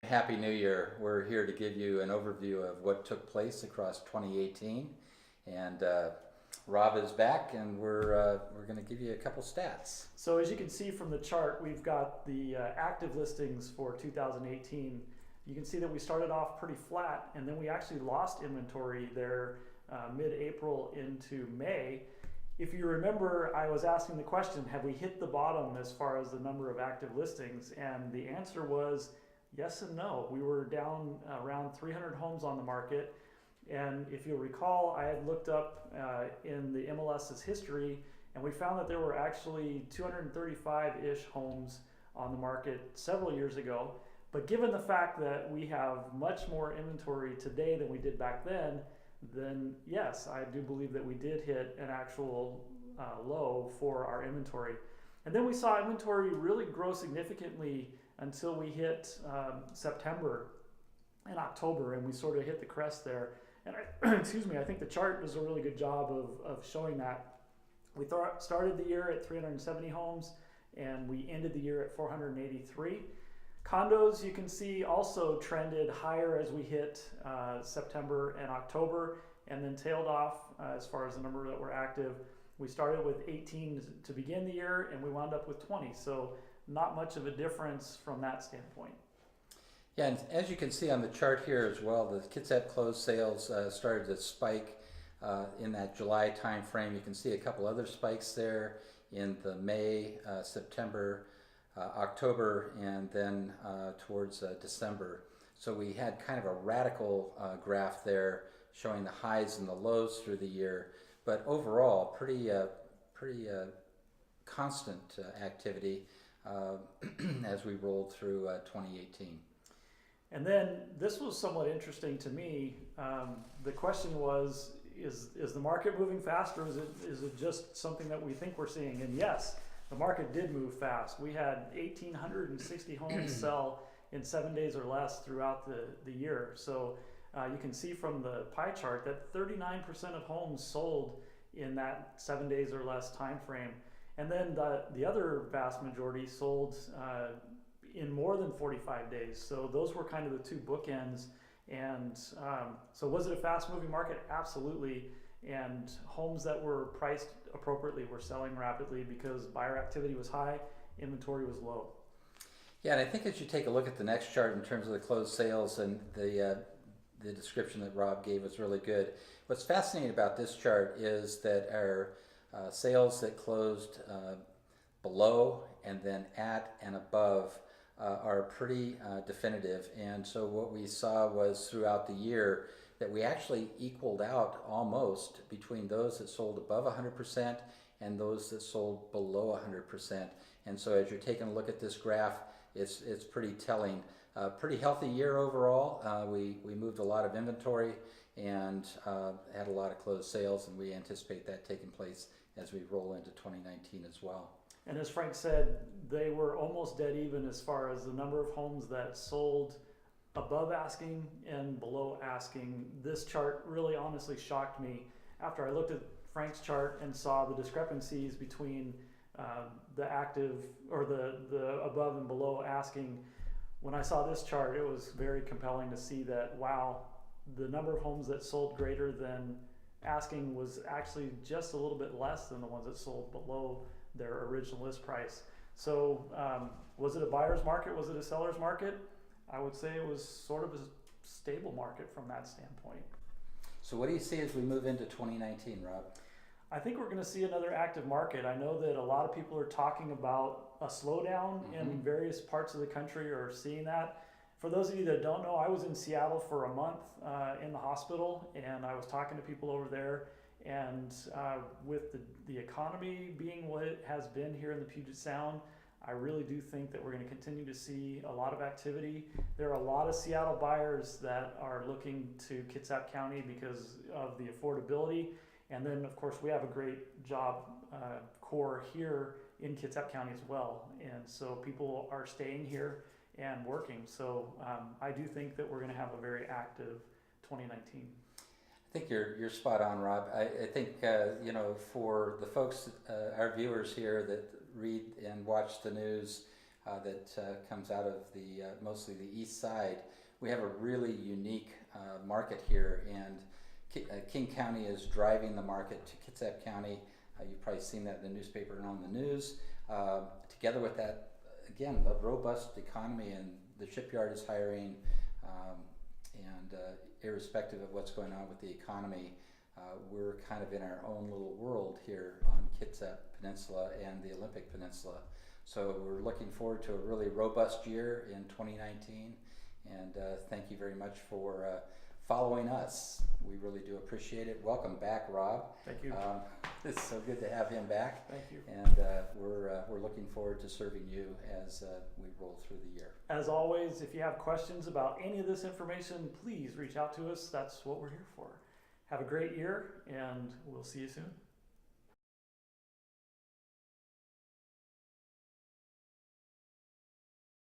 Happy New Year. We're here to give you an overview of what took place across 2018. And Rob is back, and we're going to give you a couple stats. So as you can see from the chart, we've got the active listings for 2018. You can see that we started off pretty flat, and then we actually lost inventory there mid-April into May. If you remember, I was asking the question, have we hit the bottom as far as the number of active listings? And the answer was yes and no. We were down around 300 homes on the market. And if you'll recall, I had looked up in the MLS's history, and we found that there were actually 235-ish homes on the market several years ago. But given the fact that we have much more inventory today than we did back then yes, I do believe that we did hit an actual low for our inventory. And then we saw inventory really grow significantly until we hit September and October, and we sort of hit the crest there. And excuse me, I think the chart does a really good job of showing that. We started the year at 370 homes, and we ended the year at 483. Condos, you can see, also trended higher as we hit September and October, and then tailed off as far as the number that were active. We started with 18 to begin the year, and we wound up with 20. So not much of a difference from that standpoint. Yeah, and as you can see on the chart here as well, the Kitsap closed sales started to spike in that July time frame. You can see a couple other spikes there in the May, September, October, and then towards December. So we had kind of a radical graph there showing the highs and the lows through the year, but overall pretty constant activity as we rolled through 2018. And then this was somewhat interesting to me. The question was, is the market moving fast, or is it just something that we think we're seeing? And yes, the market did move fast. We had 1,860 homes sell in 7 days or less throughout the year. So you can see from the pie chart that 39% of homes sold in that 7 days or less time frame. And then the other vast majority sold in more than 45 days. So those were kind of the two bookends. And so was it a fast moving market? Absolutely. And homes that were priced appropriately were selling rapidly because buyer activity was high, inventory was low. Yeah, and I think as you take a look at the next chart in terms of the closed sales, and the description that Rob gave was really good. What's fascinating about this chart is that our sales that closed below and then at and above are pretty definitive. And so what we saw was throughout the year that we actually equaled out almost between those that sold above 100% and those that sold below 100%. And so as you're taking a look at this graph, it's pretty telling. Pretty healthy year overall. We moved a lot of inventory and had a lot of closed sales, and we anticipate that taking place as we roll into 2019 as well. And as Frank said, they were almost dead even as far as the number of homes that sold above asking and below asking. This chart really honestly shocked me after I looked at Frank's chart and saw the discrepancies between the active or the above and below asking. When I saw this chart, it was very compelling to see that, wow, the number of homes that sold greater than asking was actually just a little bit less than the ones that sold below their original list price. So was it a buyer's market? Was it a seller's market? I would say it was sort of a stable market from that standpoint. So what do you see as we move into 2019, Rob? I think we're going to see another active market. I know that a lot of people are talking about a slowdown in various parts of the country, or seeing that. For those of you that don't know, I was in Seattle for a month in the hospital, and I was talking to people over there. And with the economy being what it has been here in the Puget Sound, I really do think that we're going to continue to see a lot of activity. There are a lot of Seattle buyers that are looking to Kitsap County because of the affordability. And then, of course, we have a great job core here in Kitsap County as well. And so people are staying here and working. So I do think that we're going to have a very active 2019. I think you're spot on, Rob. I think you know, for the folks, our viewers here that read and watch the news, that comes out of the mostly the east side. We have a really unique market here, and King County is driving the market to Kitsap County. You've probably seen that in the newspaper and on the news. Together with that, again, the robust economy, and the shipyard is hiring, and irrespective of what's going on with the economy, we're kind of in our own little world here on Kitsap Peninsula and the Olympic Peninsula. So we're looking forward to a really robust year in 2019, and thank you very much for following us. We really do appreciate it. Welcome back, Rob. Thank you. It's so good to have him back. Thank you. And we're looking forward to serving you as we roll through the year. As always, if you have questions about any of this information, please reach out to us. That's what we're here for. Have a great year, and we'll see you soon.